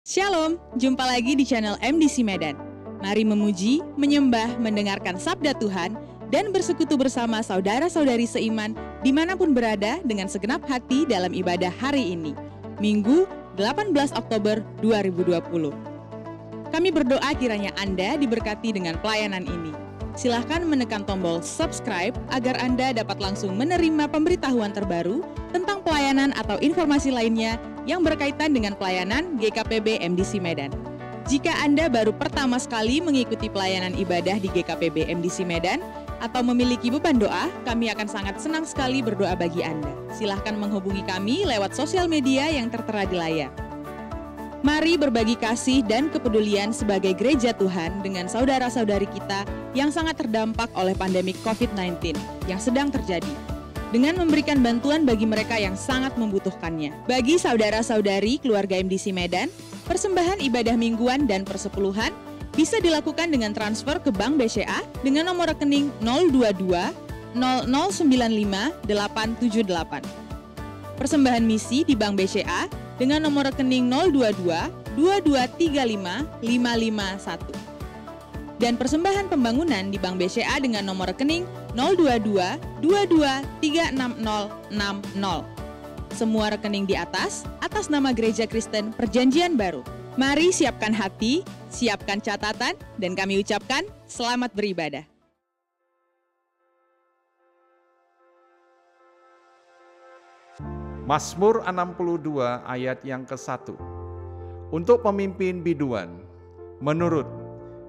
Shalom, jumpa lagi di channel MDC Medan. Mari memuji, menyembah, mendengarkan sabda Tuhan, dan bersekutu bersama saudara-saudari seiman dimanapun berada dengan segenap hati dalam ibadah hari ini, Minggu 18 Oktober 2020. Kami berdoa kiranya Anda diberkati dengan pelayanan ini. Silahkan menekan tombol subscribe agar Anda dapat langsung menerima pemberitahuan terbaru tentang pelayanan atau informasi lainnya yang berkaitan dengan pelayanan GKPB MDC Medan. Jika Anda baru pertama sekali mengikuti pelayanan ibadah di GKPB MDC Medan atau memiliki beban doa, kami akan sangat senang sekali berdoa bagi Anda. Silahkan menghubungi kami lewat sosial media yang tertera di layar. Mari berbagi kasih dan kepedulian sebagai gereja Tuhan dengan saudara-saudari kita yang sangat terdampak oleh pandemi COVID-19 yang sedang terjadi, dengan memberikan bantuan bagi mereka yang sangat membutuhkannya. Bagi saudara-saudari keluarga MDC Medan, persembahan ibadah mingguan dan persepuluhan bisa dilakukan dengan transfer ke Bank BCA dengan nomor rekening 022 0095 878. Persembahan misi di Bank BCA dengan nomor rekening 022 2235 551. Dan persembahan pembangunan di Bank BCA dengan nomor rekening 022 22 360 60. Semua rekening di atas nama Gereja Kristen Perjanjian Baru. Mari siapkan hati, siapkan catatan, dan kami ucapkan selamat beribadah. Mazmur 62 ayat yang ke-1. Untuk pemimpin biduan, menurut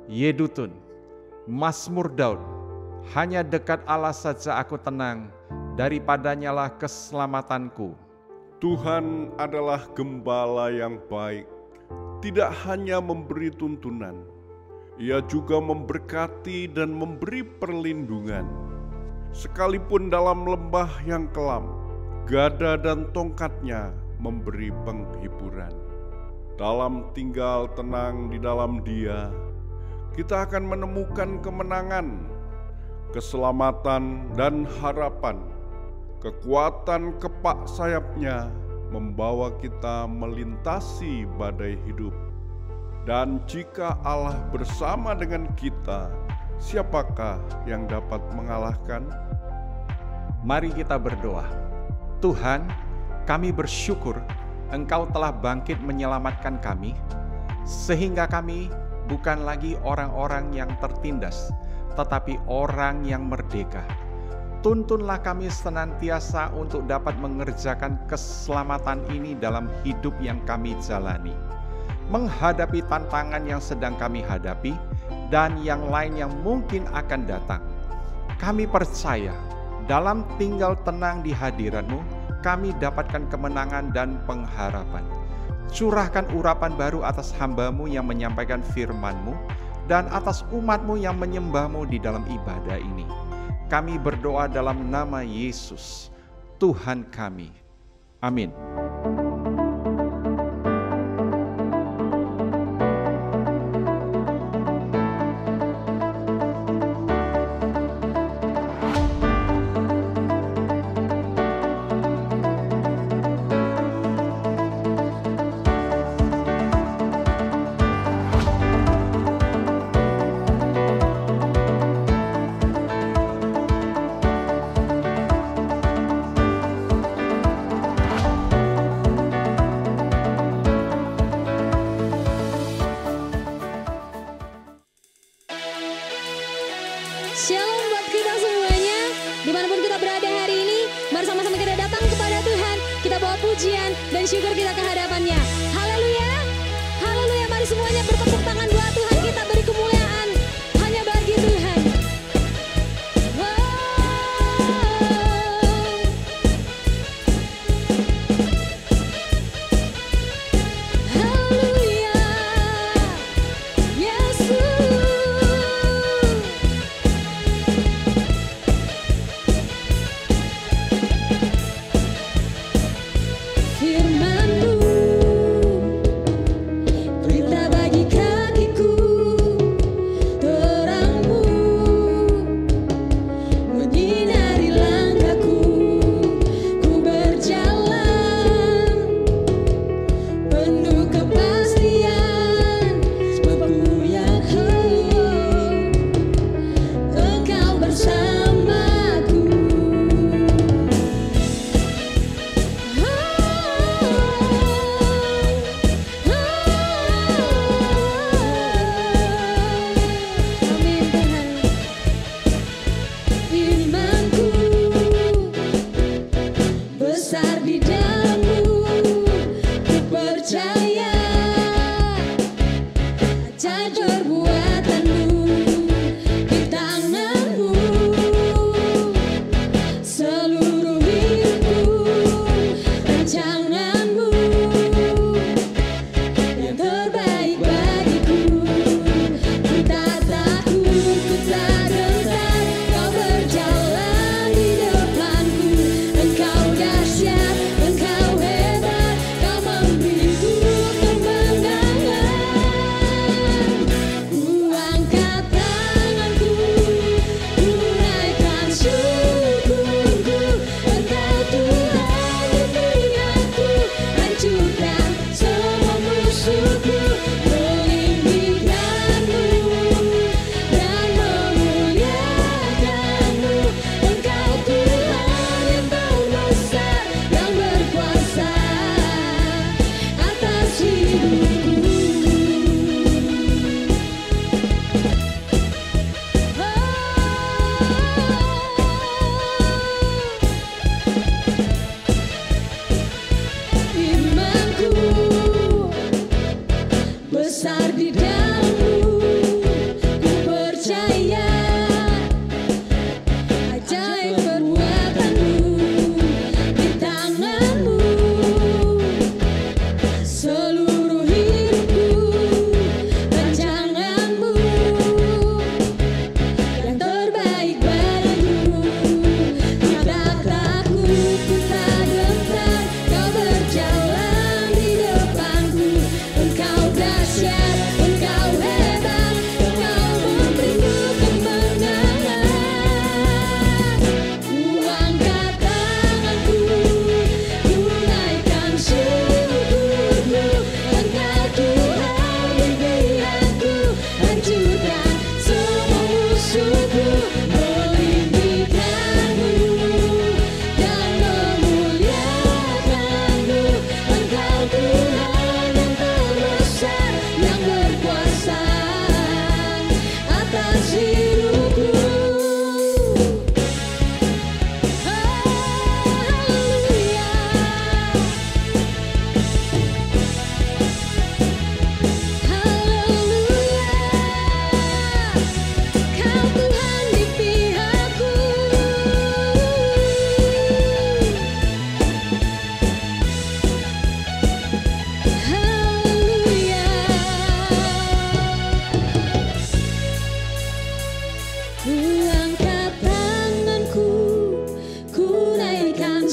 Yedutun, Mazmur Daud, hanya dekat Allah saja aku tenang, daripadanya lah keselamatanku. Tuhan adalah gembala yang baik, tidak hanya memberi tuntunan, Ia juga memberkati dan memberi perlindungan. Sekalipun dalam lembah yang kelam, gada dan tongkatnya memberi penghiburan. Dalam tinggal tenang di dalam Dia, kita akan menemukan kemenangan, keselamatan dan harapan. Kekuatan kepak sayapnya membawa kita melintasi badai hidup. Dan jika Allah bersama dengan kita, siapakah yang dapat mengalahkan? Mari kita berdoa. Tuhan, kami bersyukur Engkau telah bangkit menyelamatkan kami, sehingga kami bukan lagi orang-orang yang tertindas, tetapi orang yang merdeka. Tuntunlah kami senantiasa untuk dapat mengerjakan keselamatan ini dalam hidup yang kami jalani, menghadapi tantangan yang sedang kami hadapi, dan yang lain yang mungkin akan datang. Kami percaya dalam tinggal tenang di hadirat-Mu, kami dapatkan kemenangan dan pengharapan. Curahkan urapan baru atas hamba-Mu yang menyampaikan firman-Mu, dan atas umat-Mu yang menyembah-Mu di dalam ibadah ini. Kami berdoa dalam nama Yesus, Tuhan kami. Amin. Shalom buat kita semuanya, dimanapun kita berada hari ini, mari sama-sama kita datang kepada Tuhan, kita bawa pujian dan syukur kita ke hadapannya. Haleluya, haleluya, mari semuanya bertepuk tangan buat Tuhan, kita beri kemuliaan hanya bagi Tuhan. Haleluya, Yesus. Firman-Mu, berita bagi kakiku.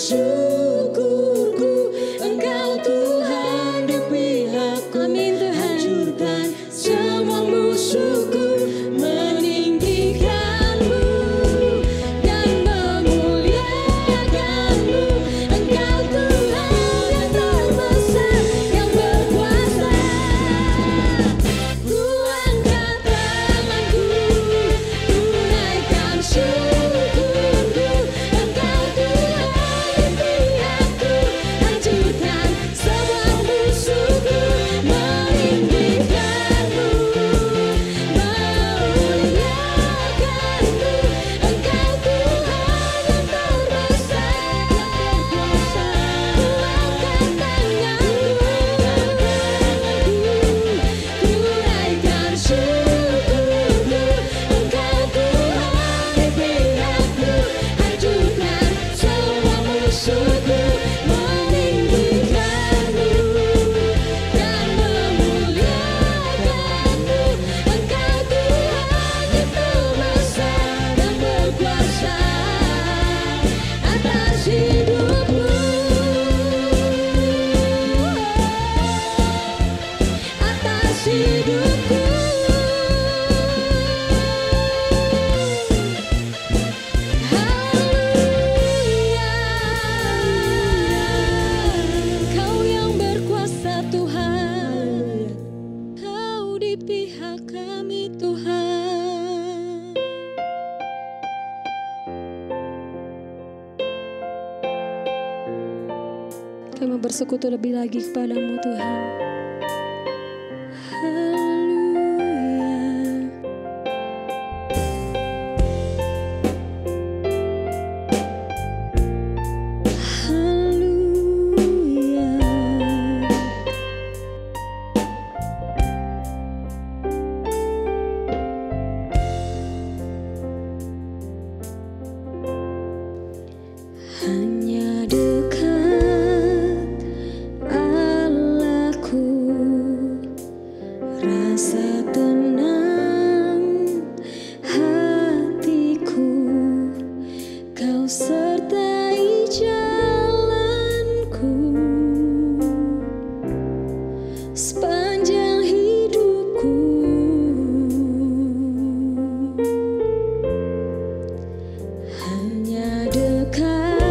syukurku, Engkau Tuhan di pihakku. Amin Tuhan. Hancurkan semua musuhku, meninggikanmu dan memuliakanmu. Engkau Tuhan yang terbesar, yang berkuasa. Ku angkat tanganku, ku naikkan syukurku. Engkau Tuhan di pihakku, hancurkan semua musuhku, meninggikanmu, memuliakanmu. Engkau Tuhan yang terbesar, yang berkuasa. Ku angkat tanganku, ku naikkan syukurku. Engkau Tuhan di pihakku, hancurkan semua musuhku, meninggikanmu dan memuliakanmu. Engkau Tuhan yang terbesar, yang berkuasa atas hidupku, atas hidupku. Haleluya, Kau yang berkuasa Tuhan, Kau di pihak kami Tuhan. Kami bersekutu lebih lagi kepadamu Tuhan. Haleluya. Haleluya. Hanya dekat Allahku, rasa tenang hatiku. Kau sertai jalanku sepanjang hidupku. Hanya dekat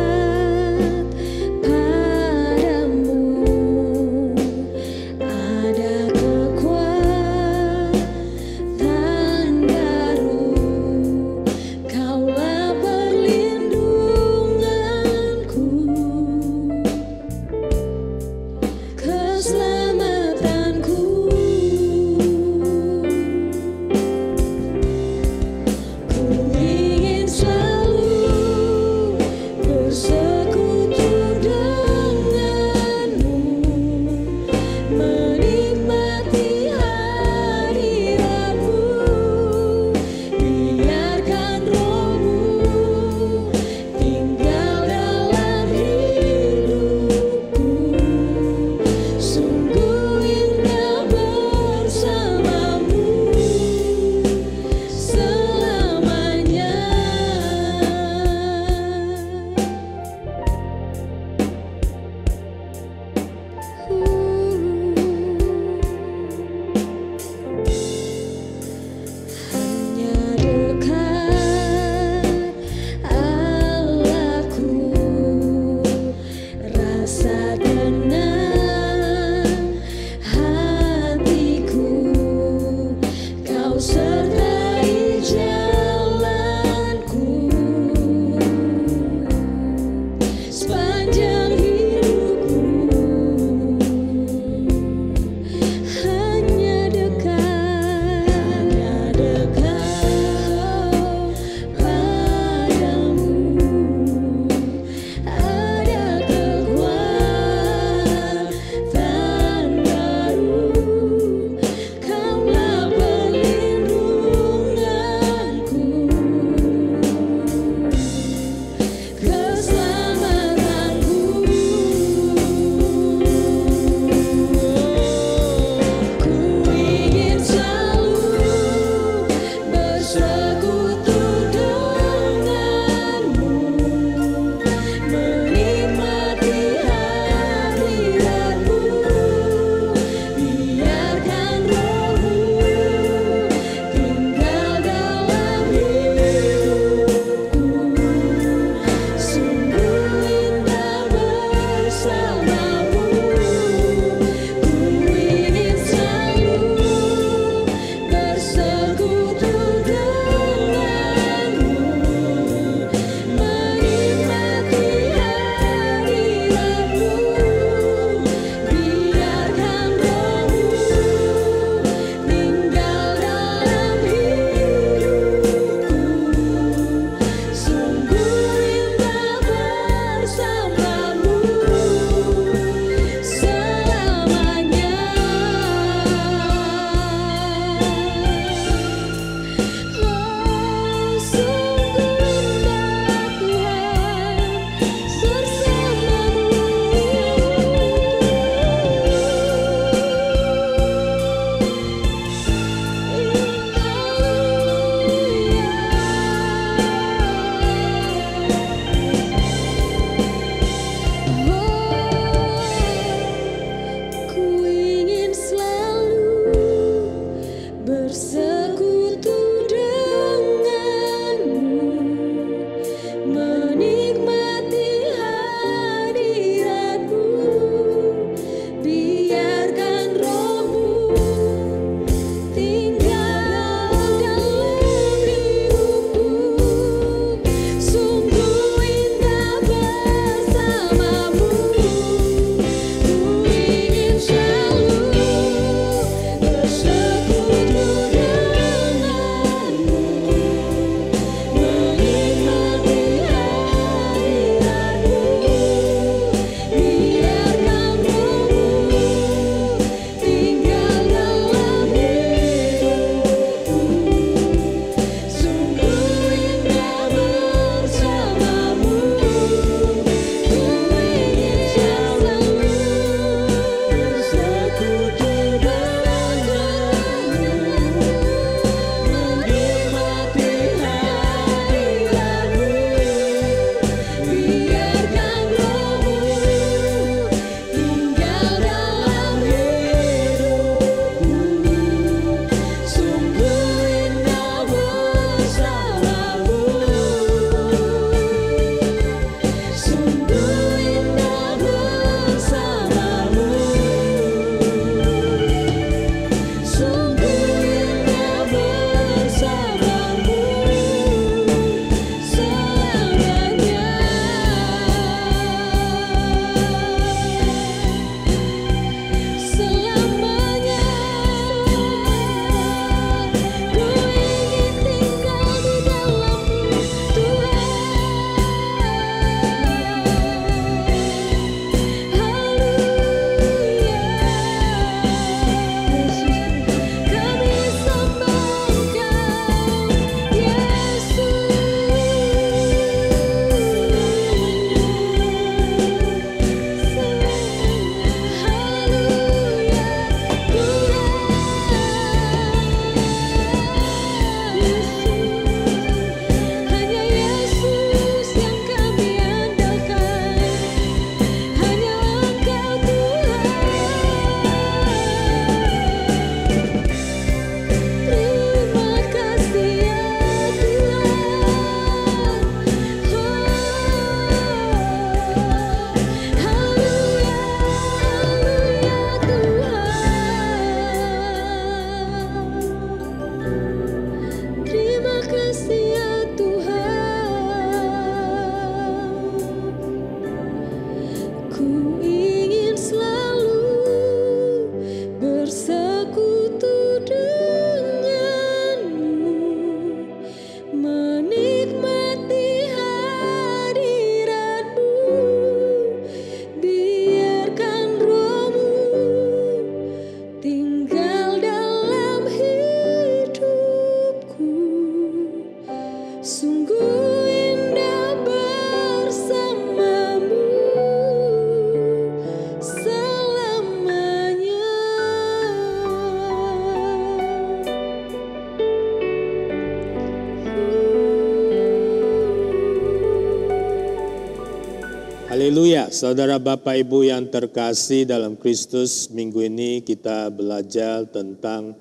Haleluya, saudara Bapak Ibu yang terkasih dalam Kristus, minggu ini kita belajar tentang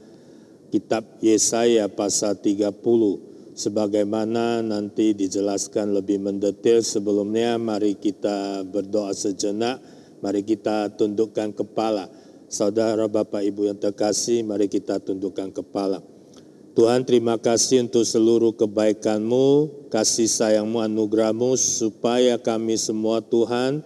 kitab Yesaya pasal 30. Sebagaimana nanti dijelaskan lebih mendetail sebelumnya, mari kita berdoa sejenak, mari kita tundukkan kepala. Saudara Bapak Ibu yang terkasih, mari kita tundukkan kepala. Tuhan, terima kasih untuk seluruh kebaikan-Mu, kasih sayang-Mu, anugerah-Mu, supaya kami semua Tuhan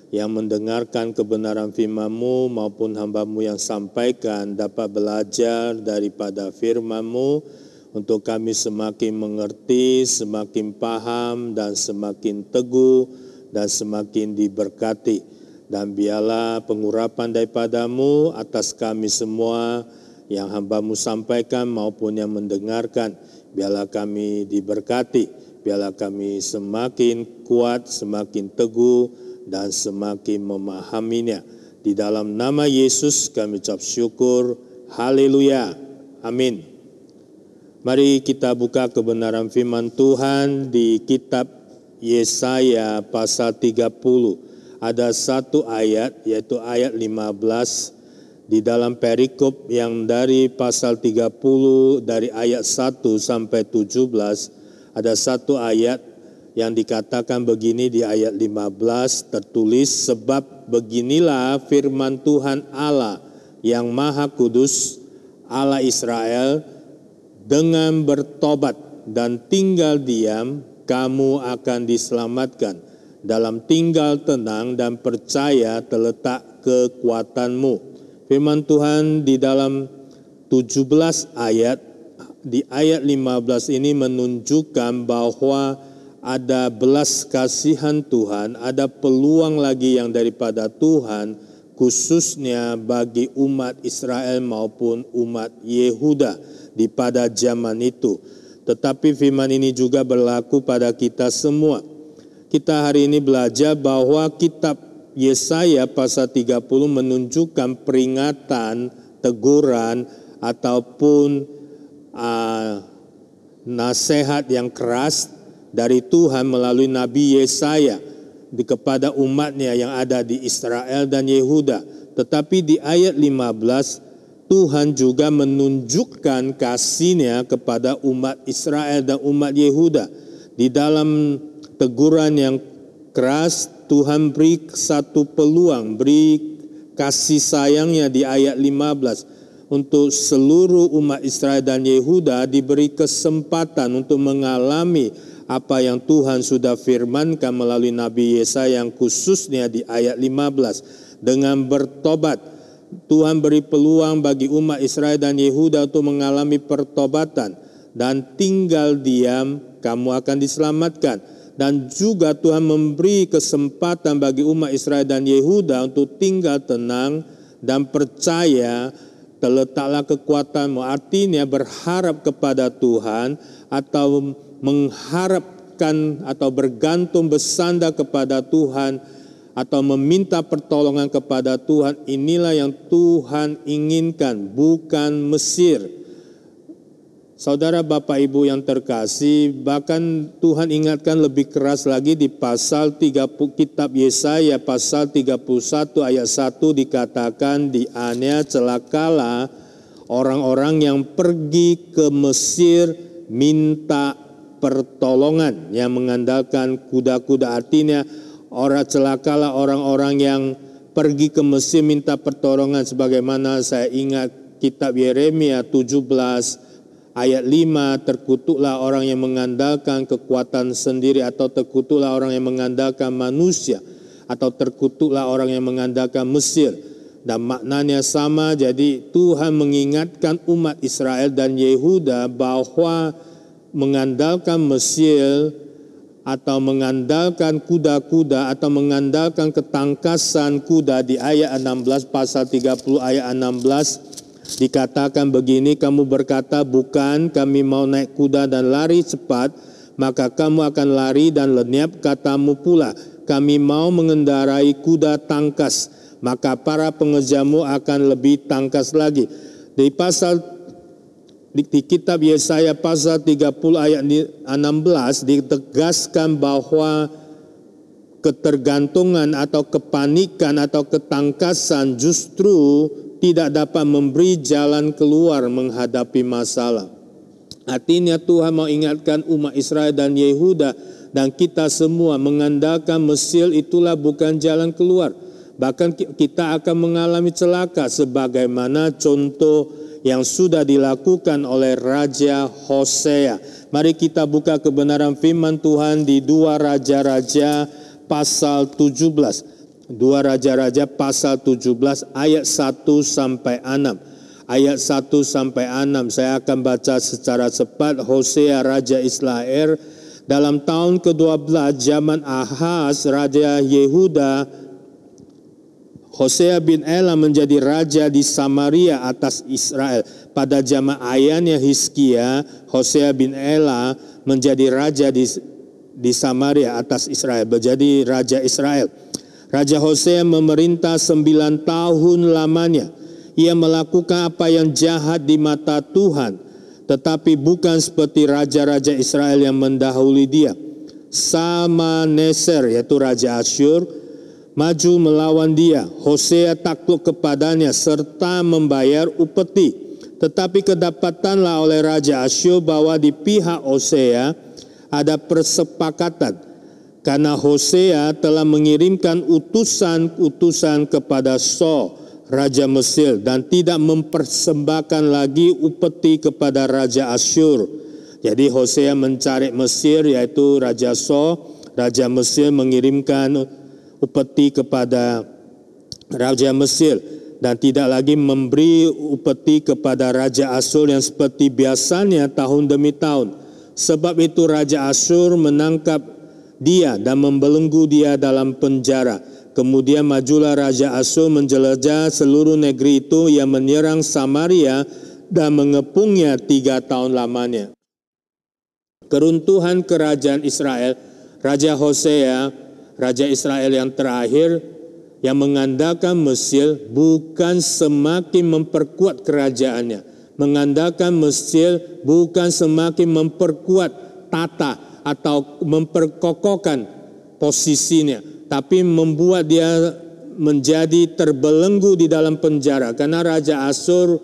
yang mendengarkan kebenaran firman-Mu maupun hamba-Mu yang sampaikan dapat belajar daripada firman-Mu untuk kami semakin mengerti, semakin paham dan semakin teguh dan semakin diberkati. Dan biarlah pengurapan daripada-Mu atas kami semua yang hamba-Mu sampaikan maupun yang mendengarkan, biarlah kami diberkati, biarlah kami semakin kuat, semakin teguh, dan semakin memahaminya. Di dalam nama Yesus kami ucap syukur, haleluya, amin. Mari kita buka kebenaran firman Tuhan di kitab Yesaya pasal 30. Ada satu ayat, yaitu ayat 15, di dalam perikop yang dari pasal 30 dari ayat 1 sampai 17, ada satu ayat yang dikatakan begini di ayat 15 tertulis, sebab beginilah firman Tuhan Allah yang Maha Kudus, Allah Israel, dengan bertobat dan tinggal diam, kamu akan diselamatkan. Dalam tinggal tenang dan percaya terletak kekuatanmu. Firman Tuhan di dalam 17 ayat, di ayat 15 ini menunjukkan bahwa ada belas kasihan Tuhan, ada peluang lagi yang daripada Tuhan, khususnya bagi umat Israel maupun umat Yehuda di pada zaman itu. Tetapi firman ini juga berlaku pada kita semua. Kita hari ini belajar bahwa kitab Yesaya pasal 30 menunjukkan peringatan, teguran, ataupun nasihat yang keras dari Tuhan melalui Nabi Yesaya kepada umatnya yang ada di Israel dan Yehuda. Tetapi di ayat 15, Tuhan juga menunjukkan kasih-Nya kepada umat Israel dan umat Yehuda. Di dalam teguran yang keras, Tuhan beri satu peluang, beri kasih sayangnya di ayat 15 untuk seluruh umat Israel dan Yehuda diberi kesempatan untuk mengalami apa yang Tuhan sudah firmankan melalui Nabi Yesaya yang khususnya di ayat 15 dengan bertobat. Tuhan beri peluang bagi umat Israel dan Yehuda untuk mengalami pertobatan dan tinggal diam, kamu akan diselamatkan. Dan juga Tuhan memberi kesempatan bagi umat Israel dan Yehuda untuk tinggal tenang dan percaya terletaklah kekuatanmu. Artinya berharap kepada Tuhan atau mengharapkan atau bergantung bersandar kepada Tuhan atau meminta pertolongan kepada Tuhan. Inilah yang Tuhan inginkan, bukan Mesir. Saudara Bapak Ibu yang terkasih, bahkan Tuhan ingatkan lebih keras lagi di pasal 30 kitab Yesaya pasal 31 ayat 1 dikatakan, dianiaya celakalah orang-orang yang pergi ke Mesir minta pertolongan, yang mengandalkan kuda-kuda. Artinya celakalah orang-orang yang pergi ke Mesir minta pertolongan, sebagaimana saya ingat kitab Yeremia 17 ayat 5, terkutuklah orang yang mengandalkan kekuatan sendiri, atau terkutuklah orang yang mengandalkan manusia, atau terkutuklah orang yang mengandalkan Mesir. Dan maknanya sama, jadi Tuhan mengingatkan umat Israel dan Yehuda bahwa mengandalkan Mesir atau mengandalkan kuda-kuda atau mengandalkan ketangkasan kuda di ayat 16 pasal 30 ayat 16 dikatakan begini, kamu berkata, bukan, kami mau naik kuda dan lari cepat, maka kamu akan lari dan lenyap. Katamu pula, kami mau mengendarai kuda tangkas, maka para pengejarmu akan lebih tangkas lagi. Di kitab Yesaya pasal 30 ayat 16 ditegaskan bahwa ketergantungan atau kepanikan atau ketangkasan justru tidak dapat memberi jalan keluar menghadapi masalah. Artinya Tuhan mau ingatkan umat Israel dan Yehuda dan kita semua mengandalkan Mesir itulah bukan jalan keluar. Bahkan kita akan mengalami celaka sebagaimana contoh yang sudah dilakukan oleh Raja Hosea. Mari kita buka kebenaran firman Tuhan di 2 Raja-Raja pasal 17. 2 Raja-Raja pasal 17 ayat 1 sampai 6. Ayat 1 sampai 6 saya akan baca secara cepat. Hosea Raja Israel dalam tahun ke-12 zaman Ahaz Raja Yehuda, Hosea bin Ela menjadi raja di Samaria atas Israel. Pada zaman ayahnya Hizkia, Hosea bin Ela menjadi raja di Samaria atas Israel, menjadi raja Israel. Raja Hosea memerintah 9 tahun lamanya. Ia melakukan apa yang jahat di mata Tuhan, tetapi bukan seperti raja-raja Israel yang mendahului dia. Salmaneser, yaitu raja Asyur, maju melawan dia. Hosea takluk kepadanya serta membayar upeti. Tetapi kedapatanlah oleh raja Asyur bahwa di pihak Hosea ada persepakatan, karena Hosea telah mengirimkan utusan-utusan kepada So, raja Mesir, dan tidak mempersembahkan lagi upeti kepada raja Asyur. Jadi Hosea mencari Mesir, yaitu raja So. Raja Mesir mengirimkan upeti kepada raja Mesir dan tidak lagi memberi upeti kepada raja Asyur yang seperti biasanya tahun demi tahun. Sebab itu raja Asyur menangkap dia dan membelenggu dia dalam penjara. Kemudian majulah raja Asyur menjelajah seluruh negeri itu, yang menyerang Samaria dan mengepungnya 3 tahun lamanya. Keruntuhan kerajaan Israel, Raja Hosea, raja Israel yang terakhir, yang mengandalkan Mesir, bukan semakin memperkuat kerajaannya. Mengandalkan Mesir bukan semakin memperkuat tata atau memperkokohkan posisinya, tapi membuat dia menjadi terbelenggu di dalam penjara. Karena Raja Asyur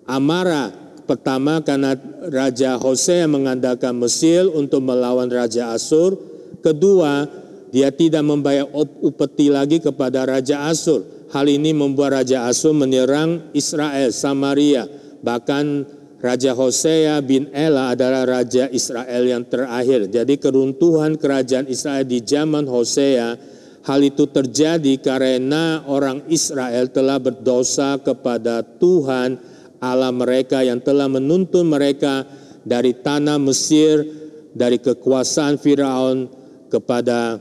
amarah pertama karena Raja Hosea mengandalkan Mesir untuk melawan Raja Asyur. Kedua, dia tidak membayar upeti lagi kepada Raja Asyur. Hal ini membuat Raja Asyur menyerang Israel, Samaria. Bahkan Raja Hosea bin Ela adalah Raja Israel yang terakhir. Jadi keruntuhan kerajaan Israel di zaman Hosea, hal itu terjadi karena orang Israel telah berdosa kepada Tuhan Allah mereka yang telah menuntun mereka dari tanah Mesir, dari kekuasaan Firaun kepada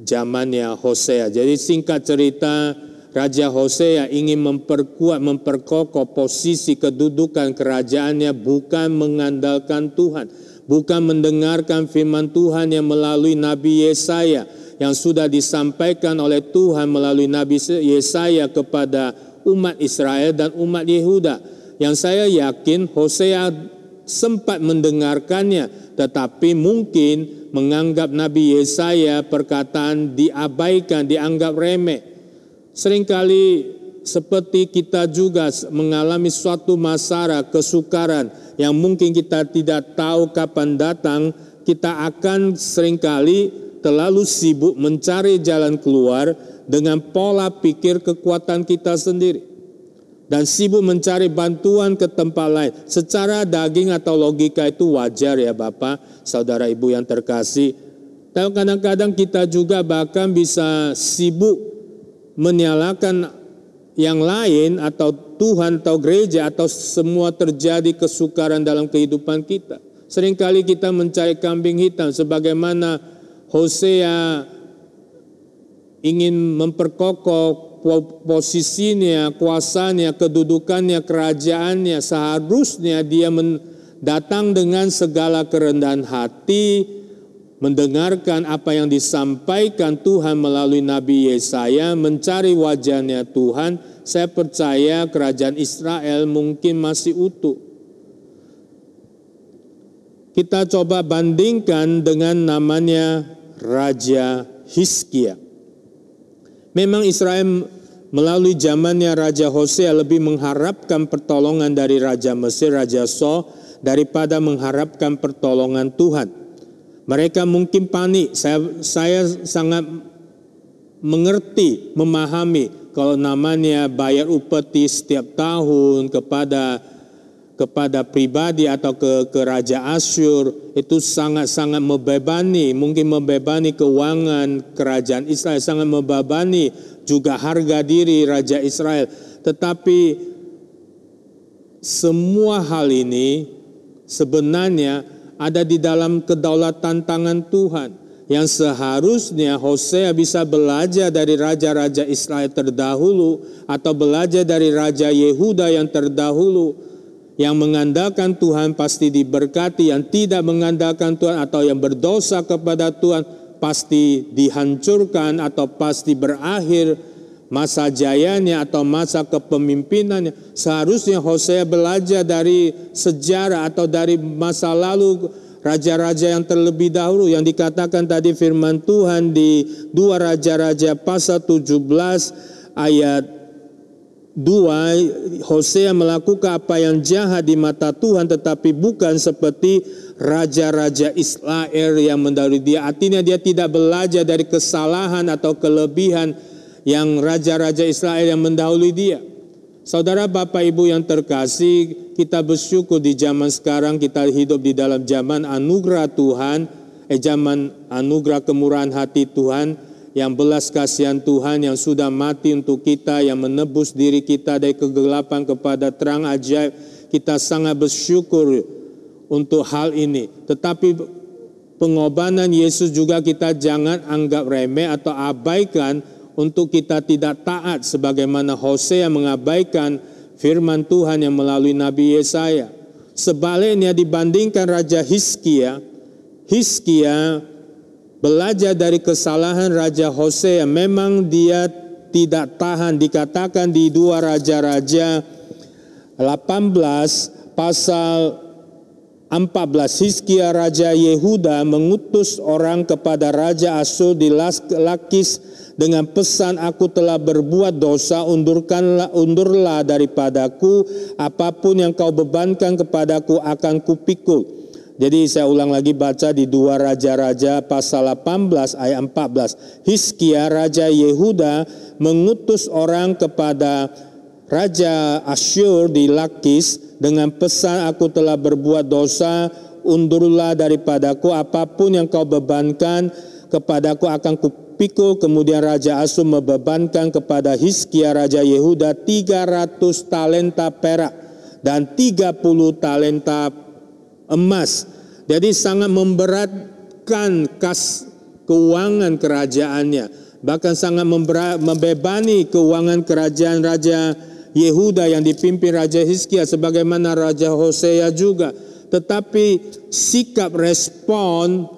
zamannya Hosea. Jadi singkat cerita, Raja Hosea ingin memperkokoh posisi kedudukan kerajaannya, bukan mengandalkan Tuhan, bukan mendengarkan firman Tuhan yang melalui Nabi Yesaya yang sudah disampaikan oleh Tuhan melalui Nabi Yesaya kepada umat Israel dan umat Yehuda. Yang saya yakin Hosea sempat mendengarkannya, tetapi mungkin menganggap Nabi Yesaya perkataan diabaikan, dianggap remeh. Seringkali seperti kita juga mengalami suatu masalah, kesukaran yang mungkin kita tidak tahu kapan datang, kita akan seringkali terlalu sibuk mencari jalan keluar dengan pola pikir kekuatan kita sendiri. Dan sibuk mencari bantuan ke tempat lain. Secara daging atau logika itu wajar ya Bapak, Saudara Ibu yang terkasih. Tapi kadang-kadang kita juga bahkan bisa sibuk menyalahkan yang lain atau Tuhan atau gereja atau semua terjadi kesukaran dalam kehidupan kita. Seringkali kita mencari kambing hitam sebagaimana Hosea ingin memperkokoh posisinya, kuasanya, kedudukannya, kerajaannya. Seharusnya dia datang dengan segala kerendahan hati, mendengarkan apa yang disampaikan Tuhan melalui Nabi Yesaya, mencari wajahnya Tuhan. Saya percaya kerajaan Israel mungkin masih utuh. Kita coba bandingkan dengan namanya Raja Hizkia. Memang Israel melalui zamannya Raja Hosea lebih mengharapkan pertolongan dari Raja Mesir, Raja So, daripada mengharapkan pertolongan Tuhan. Mereka mungkin panik. Saya sangat mengerti, memahami kalau namanya bayar upeti setiap tahun kepada pribadi atau ke Raja Asyur, itu sangat-sangat membebani, mungkin membebani keuangan kerajaan Israel, sangat membebani juga harga diri Raja Israel. Tetapi semua hal ini sebenarnya ada di dalam kedaulatan tangan Tuhan, yang seharusnya Hosea bisa belajar dari raja-raja Israel terdahulu atau belajar dari Raja Yehuda yang terdahulu. Yang mengandalkan Tuhan pasti diberkati, yang tidak mengandalkan Tuhan atau yang berdosa kepada Tuhan pasti dihancurkan atau pasti berakhir masa jayanya atau masa kepemimpinannya. Seharusnya Hosea belajar dari sejarah atau dari masa lalu raja-raja yang terlebih dahulu, yang dikatakan tadi firman Tuhan di 2 Raja-Raja pasal 17 ayat 2, Hosea melakukan apa yang jahat di mata Tuhan, tetapi bukan seperti raja-raja Israel yang mendahului dia. Artinya dia tidak belajar dari kesalahan atau kelebihan yang raja-raja Israel yang mendahului dia. Saudara, Bapak, Ibu yang terkasih, kita bersyukur di zaman sekarang kita hidup di dalam zaman anugerah Tuhan, zaman anugerah kemurahan hati Tuhan, yang belas kasihan Tuhan yang sudah mati untuk kita, yang menebus diri kita dari kegelapan kepada terang ajaib. Kita sangat bersyukur untuk hal ini. Tetapi pengorbanan Yesus juga kita jangan anggap remeh atau abaikan untuk kita tidak taat sebagaimana Hosea mengabaikan firman Tuhan yang melalui Nabi Yesaya. Sebaliknya dibandingkan Raja Hizkia belajar dari kesalahan Raja Hosea. Memang dia tidak tahan. Dikatakan di 2 Raja-Raja 18 pasal 14, Hizkia Raja Yehuda mengutus orang kepada Raja Asyur di Lakis dengan pesan, aku telah berbuat dosa, undurlah daripadaku, apapun yang kau bebankan kepadaku akan kupikul. Jadi saya ulang lagi baca di 2 Raja-Raja pasal 18 ayat 14. Hizkia Raja Yehuda mengutus orang kepada Raja Asyur di Lakis dengan pesan, aku telah berbuat dosa, undurlah daripadaku, apapun yang kau bebankan kepadaku akan kupikul. Kemudian Raja Asyur membebankan kepada Hizkia Raja Yehuda 300 talenta perak dan 30 talenta emas. Jadi sangat memberatkan kas keuangan kerajaannya, bahkan sangat membebani keuangan kerajaan Raja Yehuda yang dipimpin Raja Hizkia, sebagaimana Raja Hosea juga. Tetapi sikap respon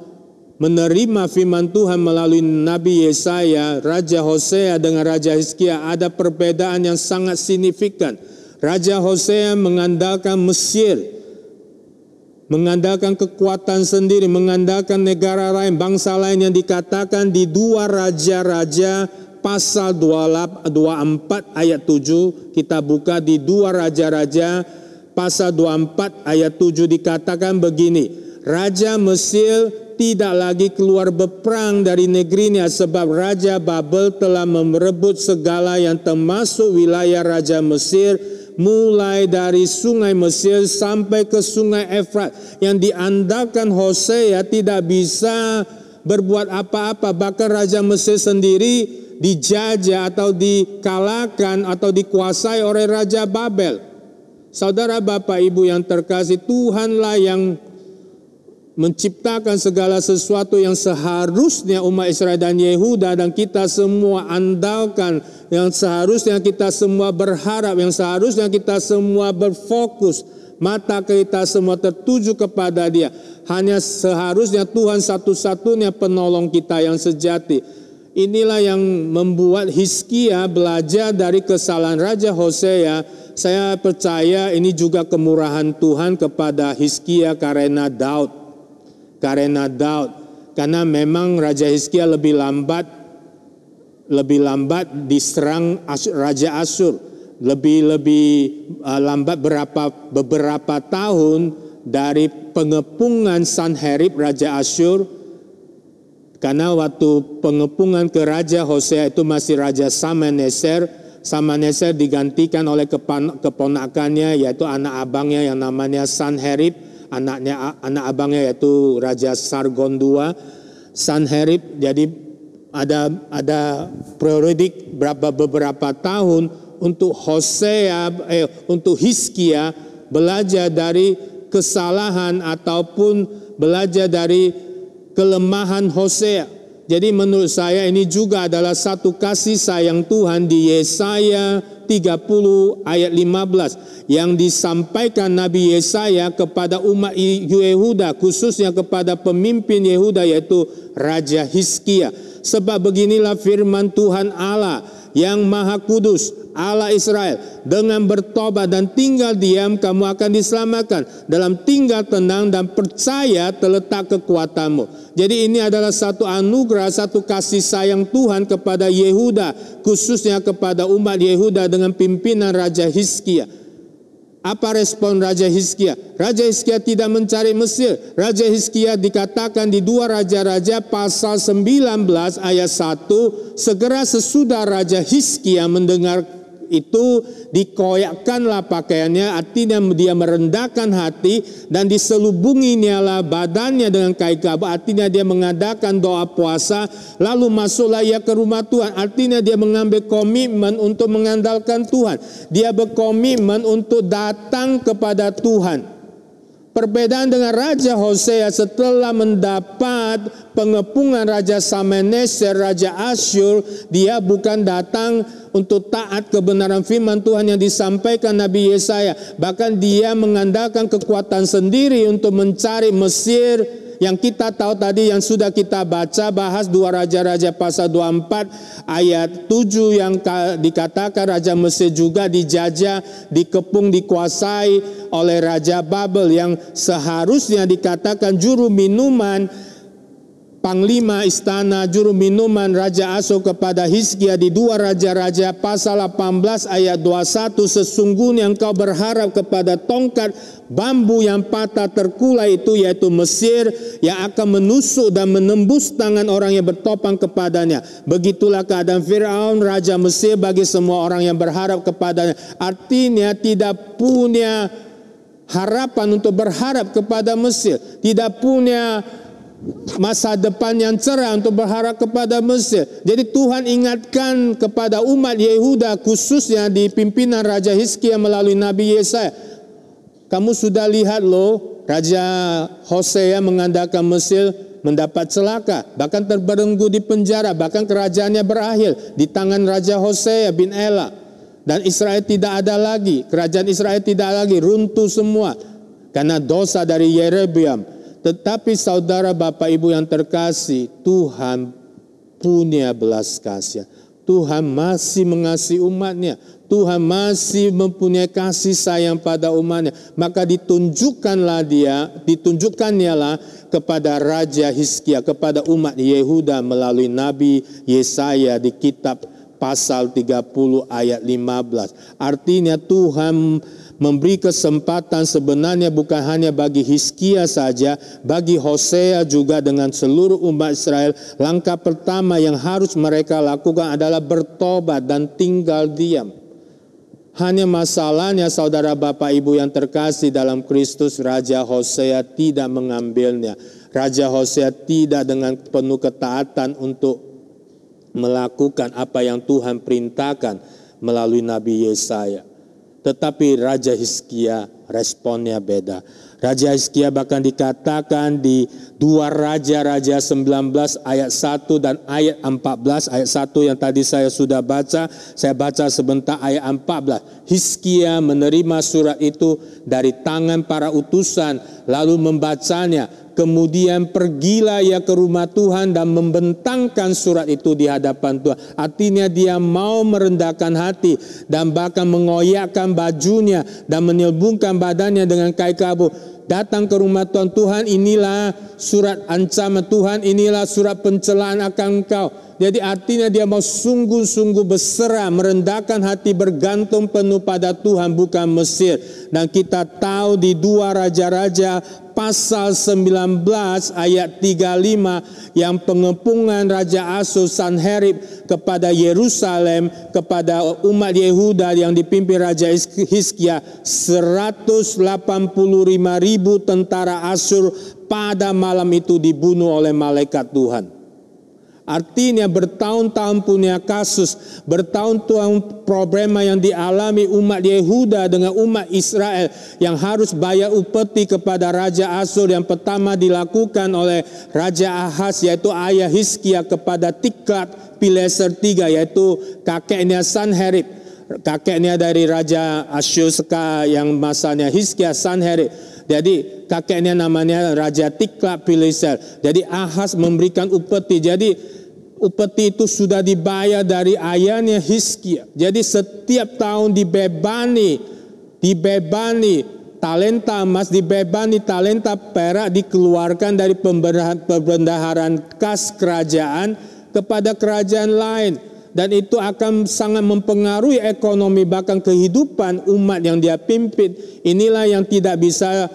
menerima firman Tuhan melalui Nabi Yesaya, Raja Hosea dengan Raja Hizkia ada perbedaan yang sangat signifikan. Raja Hosea mengandalkan Mesir, mengandalkan kekuatan sendiri, mengandalkan negara lain, bangsa lain, yang dikatakan di 2 Raja-Raja pasal 24 ayat 7. Kita buka di 2 Raja-Raja pasal 24 ayat 7, dikatakan begini, Raja Mesir tidak lagi keluar berperang dari negerinya sebab Raja Babel telah merebut segala yang termasuk wilayah Raja Mesir, mulai dari sungai Mesir sampai ke sungai Efrat. Yang diandalkan Hosea tidak bisa berbuat apa-apa. Bahkan Raja Mesir sendiri dijajah atau dikalahkan atau dikuasai oleh Raja Babel. Saudara, Bapak, Ibu yang terkasih, Tuhanlah yang menciptakan segala sesuatu yang seharusnya umat Israel dan Yehuda dan kita semua andalkan, yang seharusnya kita semua berharap, yang seharusnya kita semua berfokus, mata kita semua tertuju kepada Dia. Hanya seharusnya Tuhan satu-satunya penolong kita yang sejati. Inilah yang membuat Hizkia belajar dari kesalahan Raja Hosea. Saya percaya ini juga kemurahan Tuhan kepada Hizkia karena Daud. karena memang Raja Hizkia lebih lambat diserang Raja Asyur, lebih lambat beberapa tahun dari pengepungan Sanherib Raja Asyur, karena waktu pengepungan ke Raja Hosea itu masih Raja Salmaneser digantikan oleh keponakannya, yaitu anak abangnya yang namanya Sanherib, anak abangnya yaitu Raja Sargon II. Sanherib, jadi ada periodik beberapa tahun untuk untuk Hizkia belajar dari kesalahan ataupun belajar dari kelemahan Hosea. Jadi menurut saya ini juga adalah satu kasih sayang Tuhan di Yesaya 30 ayat 15 yang disampaikan Nabi Yesaya kepada umat Yehuda, khususnya kepada pemimpin Yehuda yaitu Raja Hizkia. Sebab beginilah firman Tuhan Allah yang Maha Kudus, Allah Israel, dengan bertobat dan tinggal diam kamu akan diselamatkan, dalam tinggal tenang dan percaya terletak kekuatanmu. Jadi ini adalah satu anugerah, satu kasih sayang Tuhan kepada Yehuda, khususnya kepada umat Yehuda dengan pimpinan Raja Hizkia. Apa respon Raja Hizkia? Raja Hizkia tidak mencari Mesir. Raja Hizkia dikatakan di 2 Raja-Raja pasal 19 ayat 1, segera sesudah Raja Hizkia mendengar itu dikoyakkanlah pakaiannya, artinya dia merendahkan hati, dan diselubunginya badannya dengan kain kabah, artinya dia mengadakan doa puasa, lalu masuklah ia ke rumah Tuhan, artinya dia mengambil komitmen untuk mengandalkan Tuhan, dia berkomitmen untuk datang kepada Tuhan. Perbedaan dengan Raja Hosea setelah mendapat pengepungan Raja Salmaneser, Raja Asyur, dia bukan datang untuk taat kebenaran firman Tuhan yang disampaikan Nabi Yesaya. Bahkan dia mengandalkan kekuatan sendiri untuk mencari Mesir, yang kita tahu tadi yang sudah kita bahas 2 Raja-Raja pasal 24 ayat 7 yang dikatakan Raja Mesir juga dijajah, dikepung, dikuasai oleh Raja Babel, yang seharusnya dikatakan juru minuman panglima istana, juru minuman Raja Asyur kepada Hizkia di 2 Raja-Raja pasal 18 ayat 21, sesungguhnya engkau berharap kepada tongkat bambu yang patah terkulai itu, yaitu Mesir, yang akan menusuk dan menembus tangan orang yang bertopang kepadanya. Begitulah keadaan Firaun Raja Mesir bagi semua orang yang berharap kepadanya. Artinya tidak punya harapan untuk berharap kepada Mesir, tidak punya masa depan yang cerah untuk berharap kepada Mesir. Jadi Tuhan ingatkan kepada umat Yehuda, khususnya di pimpinan Raja Hizkia melalui Nabi Yesaya, kamu sudah lihat loh, Raja Hosea mengandalkan Mesir mendapat celaka, bahkan terbelenggu di penjara, bahkan kerajaannya berakhir di tangan Raja Hosea bin Ela, dan Israel tidak ada lagi, kerajaan Israel tidak lagi, runtuh semua karena dosa dari Yerobeam. Tetapi saudara Bapak Ibu yang terkasih, Tuhan punya belas kasih. Tuhan masih mengasihi umatnya. Tuhan masih mempunyai kasih sayang pada umatnya. Maka ditunjukkannya kepada Raja Hizkia, kepada umat Yehuda melalui Nabi Yesaya di kitab pasal 30 ayat 15. Artinya Tuhan memberi kesempatan sebenarnya bukan hanya bagi Hizkia saja, bagi Hosea juga dengan seluruh umat Israel. Langkah pertama yang harus mereka lakukan adalah bertobat dan tinggal diam. Hanya masalahnya saudara Bapak Ibu yang terkasih dalam Kristus, Raja Hosea tidak mengambilnya. Raja Hosea tidak dengan penuh ketaatan untuk melakukan apa yang Tuhan perintahkan melalui Nabi Yesaya. Tetapi Raja Hizkia responnya beda. Raja Hizkia bahkan dikatakan di 2 Raja-Raja 19 ayat 1 dan ayat 14. Ayat 1 yang tadi saya sudah baca, saya baca sebentar ayat 14. Hizkia menerima surat itu dari tangan para utusan, lalu membacanya. Kemudian pergilah ia ke rumah Tuhan dan membentangkan surat itu di hadapan Tuhan. Artinya dia mau merendahkan hati dan bahkan mengoyakkan bajunya dan menyelubungkan badannya dengan kain kabut. datang ke rumah Tuhan. Tuhan, inilah surat ancaman. Tuhan, inilah surat pencelaan akan engkau. Jadi artinya dia mau sungguh-sungguh berserah, merendahkan hati, bergantung penuh pada Tuhan, bukan Mesir. Dan kita tahu di 2 Raja-Raja pasal 19 ayat 35 yang pengepungan Raja Asyur Sanherib kepada Yerusalem, kepada umat Yehuda yang dipimpin Raja Hizkia, 185.000 tentara Asyur pada malam itu dibunuh oleh malaikat Tuhan. Artinya bertahun-tahun punya kasus, bertahun-tahun problema yang dialami umat Yehuda dengan umat Israel yang harus bayar upeti kepada Raja Asyur. Yang pertama dilakukan oleh Raja Ahaz, yaitu ayah Hizkia, kepada Tiglat-Pileser III, yaitu kakeknya Sanherib, kakeknya dari Raja Asyur yang masanya Hizkia, Sanherib. Jadi kakeknya namanya Raja Tiglat-Pileser. Jadi Ahaz memberikan upeti. Jadi upeti itu sudah dibayar dari ayahnya Hizkia. Jadi setiap tahun dibebani talenta emas, dibebani talenta perak, dikeluarkan dari pembendaharaan kas kerajaan kepada kerajaan lain. Dan itu akan sangat mempengaruhi ekonomi, bahkan kehidupan umat yang dia pimpin. Inilah yang tidak bisa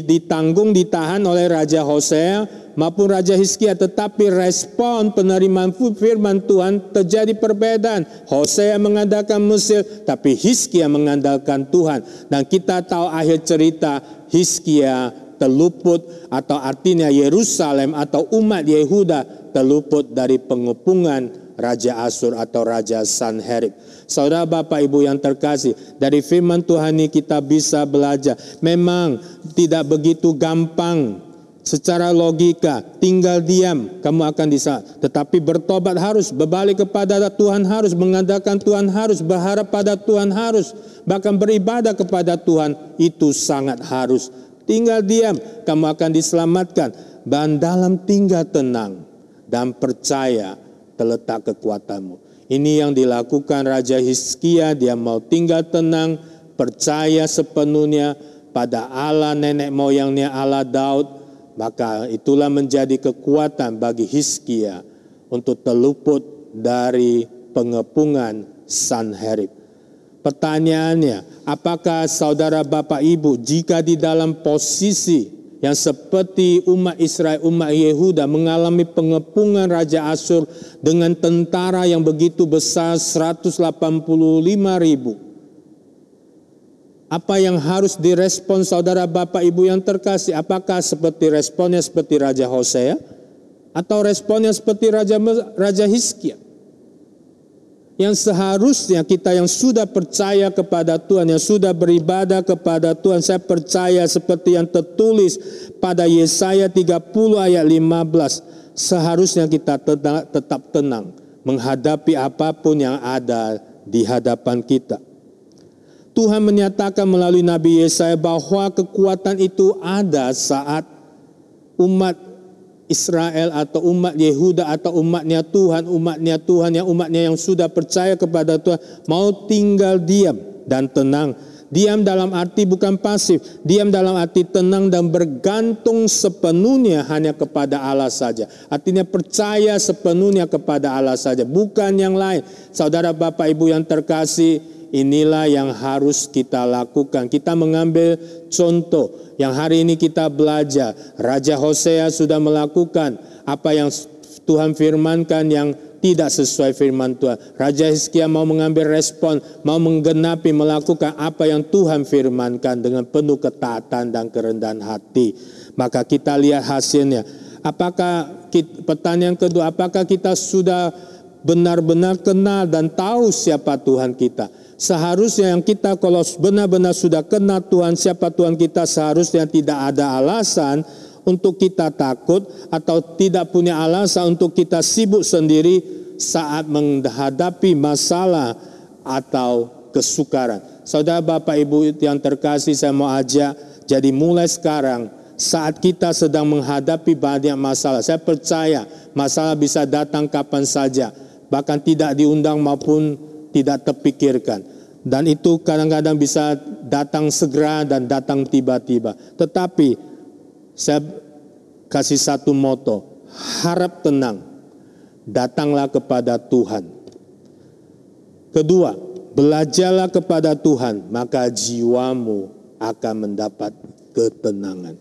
ditanggung, ditahan oleh Raja Hosea maupun Raja Hizkia. Tetapi respon penerimaan firman Tuhan terjadi perbedaan. Hosea mengandalkan Mesir, tapi Hizkia mengandalkan Tuhan. Dan kita tahu akhir cerita, Hizkia terluput, atau artinya Yerusalem atau umat Yehuda terluput dari pengepungan Raja Asyur atau Raja Sanherib. Saudara, Bapak, Ibu yang terkasih, dari firman Tuhan ini kita bisa belajar. Memang tidak begitu gampang secara logika, tinggal diam kamu akan bisa. Tetapi bertobat harus, berbalik kepada Tuhan harus, mengandalkan Tuhan harus, berharap pada Tuhan harus, bahkan beribadah kepada Tuhan itu sangat harus. Tinggal diam, kamu akan diselamatkan. Dan dalam tinggal tenang dan percaya terletak kekuatanmu. Ini yang dilakukan Raja Hizkia. Dia mau tinggal tenang, percaya sepenuhnya pada Allah nenek moyangnya, Allah Daud. Maka itulah menjadi kekuatan bagi Hizkia untuk terluput dari pengepungan Sanherib. Pertanyaannya, apakah saudara Bapak Ibu jika di dalam posisi yang seperti umat Israel, umat Yehuda mengalami pengepungan Raja Asyur dengan tentara yang begitu besar 185.000, apa yang harus direspon saudara Bapak Ibu yang terkasih? Apakah seperti responnya seperti Raja Hosea atau responnya seperti Raja Hizkia? Yang seharusnya kita yang sudah percaya kepada Tuhan, yang sudah beribadah kepada Tuhan, saya percaya seperti yang tertulis pada Yesaya 30 ayat 15, seharusnya kita tetap tenang menghadapi apapun yang ada di hadapan kita. Tuhan menyatakan melalui Nabi Yesaya bahwa kekuatan itu ada saat umat Israel atau umat Yehuda atau umatnya Tuhan yang umatnya yang sudah percaya kepada Tuhan mau tinggal diam dan tenang. Diam dalam arti bukan pasif, diam dalam arti tenang dan bergantung sepenuhnya hanya kepada Allah saja. Artinya percaya sepenuhnya kepada Allah saja, bukan yang lain. Saudara Bapak Ibu yang terkasih, inilah yang harus kita lakukan. Kita mengambil contoh yang hari ini kita belajar. Raja Hosea sudah melakukan apa yang Tuhan firmankan yang tidak sesuai firman Tuhan. Raja Hizkia mau mengambil respon, mau menggenapi, melakukan apa yang Tuhan firmankan dengan penuh ketaatan dan kerendahan hati. Maka kita lihat hasilnya. Pertanyaan kedua, apakah kita sudah benar-benar kenal dan tahu siapa Tuhan kita? Seharusnya yang kita kalau benar-benar sudah kenal Tuhan, siapa Tuhan kita, seharusnya tidak ada alasan untuk kita takut atau tidak punya alasan untuk kita sibuk sendiri saat menghadapi masalah atau kesukaran. Saudara Bapak Ibu yang terkasih, saya mau ajak, jadi mulai sekarang saat kita sedang menghadapi banyak masalah, saya percaya masalah bisa datang kapan saja, bahkan tidak diundang maupun tidak terpikirkan. Dan itu kadang-kadang bisa datang segera dan datang tiba-tiba. Tetapi saya kasih satu moto, harap tenang, datanglah kepada Tuhan. Kedua, belajarlah kepada Tuhan, maka jiwamu akan mendapat ketenangan.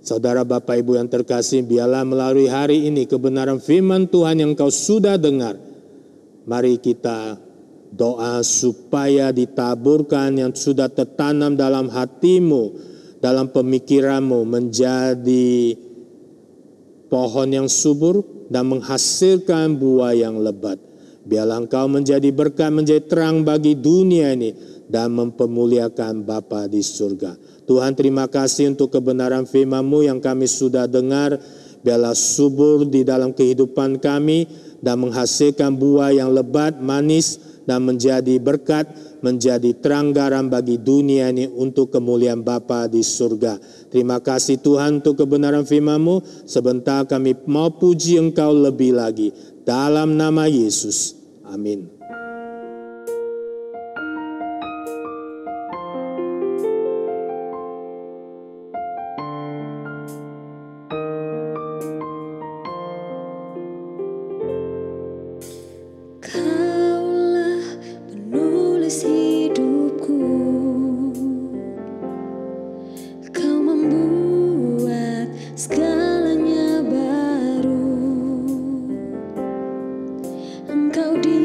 Saudara Bapak Ibu yang terkasih, biarlah melalui hari ini kebenaran firman Tuhan yang kau sudah dengar, mari kita doa supaya ditaburkan yang sudah tertanam dalam hatimu, dalam pemikiranmu menjadi pohon yang subur dan menghasilkan buah yang lebat. Biarlah engkau menjadi berkat, menjadi terang bagi dunia ini dan mempermuliakan Bapa di surga. Tuhan, terima kasih untuk kebenaran firman-Mu yang kami sudah dengar. Biarlah subur di dalam kehidupan kami dan menghasilkan buah yang lebat, manis dan menjadi berkat, menjadi terang garam bagi dunia ini untuk kemuliaan Bapa di surga. Terima kasih Tuhan untuk kebenaran firman-Mu. Sebentar kami mau puji Engkau lebih lagi. Dalam nama Yesus. Amin. Kaulah penulis hidupku, Kau membuat segalanya baru. Engkau di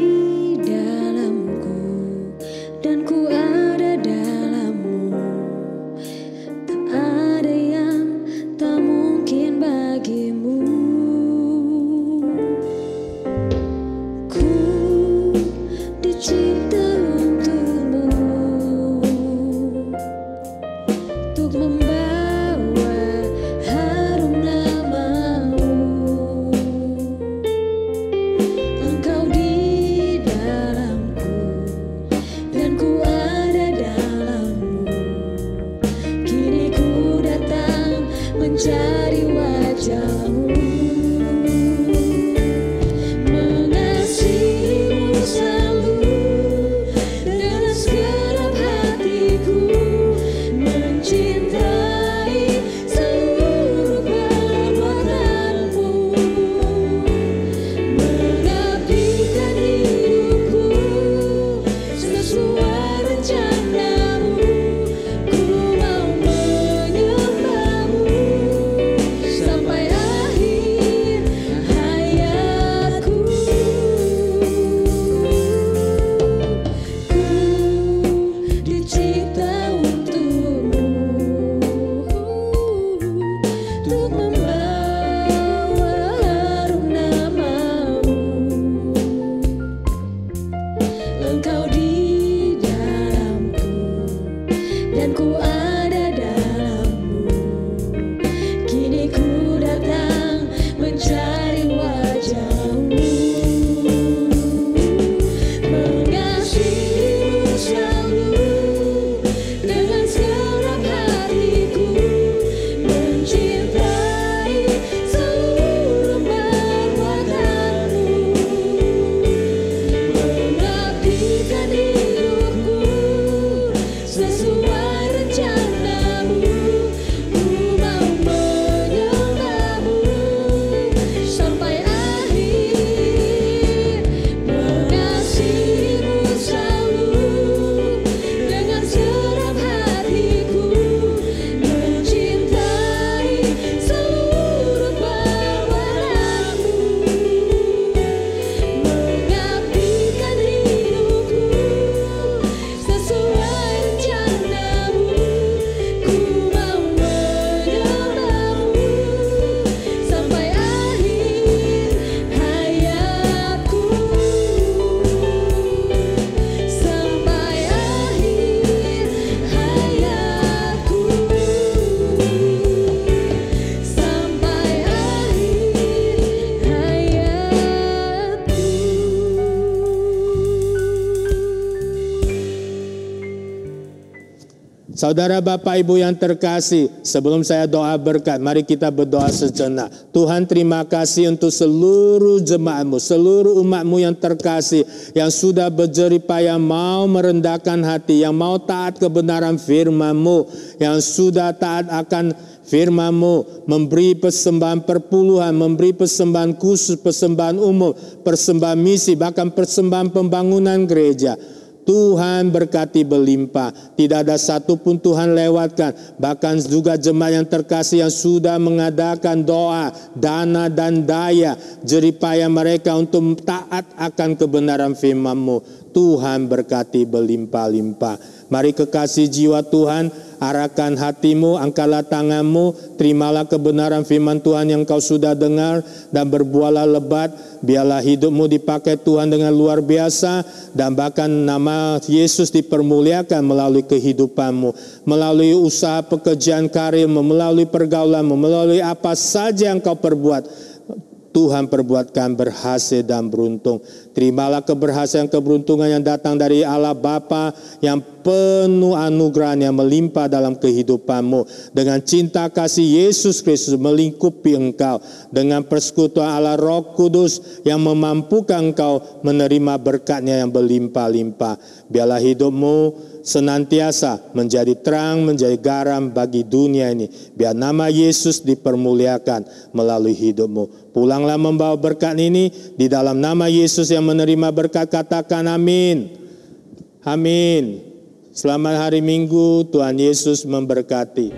Saudara Bapak Ibu yang terkasih, sebelum saya doa berkat, mari kita berdoa sejenak. Tuhan, terima kasih untuk seluruh jemaat-Mu, seluruh umat-Mu yang terkasih, yang sudah berjerih payah mau merendahkan hati, yang mau taat kebenaran firman-Mu, yang sudah taat akan firman-Mu, memberi persembahan perpuluhan, memberi persembahan khusus, persembahan umum, persembahan misi, bahkan persembahan pembangunan gereja. Tuhan berkati berlimpah, tidak ada satupun Tuhan lewatkan. Bahkan juga jemaat yang terkasih yang sudah mengadakan doa, dana dan daya, jerih payah mereka untuk taat akan kebenaran firman-Mu. Tuhan berkati berlimpah-limpah. Mari kekasih jiwa Tuhan, arahkan hatimu, angkatlah tanganmu, terimalah kebenaran firman Tuhan yang kau sudah dengar, dan berbuahlah lebat. Biarlah hidupmu dipakai Tuhan dengan luar biasa, dan bahkan nama Yesus dipermuliakan melalui kehidupanmu, melalui usaha pekerjaan karirmu, melalui pergaulanmu, melalui apa saja yang kau perbuat. Tuhan perbuatkan berhasil dan beruntung. Terimalah keberhasilan keberuntungan yang datang dari Allah Bapa yang penuh anugerah yang melimpah dalam kehidupanmu. Dengan cinta kasih Yesus Kristus melingkupi engkau. Dengan persekutuan Allah Roh Kudus yang memampukan engkau menerima berkat-Nya yang berlimpah-limpah. Biarlah hidupmu senantiasa menjadi terang, menjadi garam bagi dunia ini. Biar nama Yesus dipermuliakan melalui hidupmu. Pulanglah membawa berkat ini di dalam nama Yesus yang menerima berkat, katakan amin. Amin. Selamat hari Minggu, Tuhan Yesus memberkati.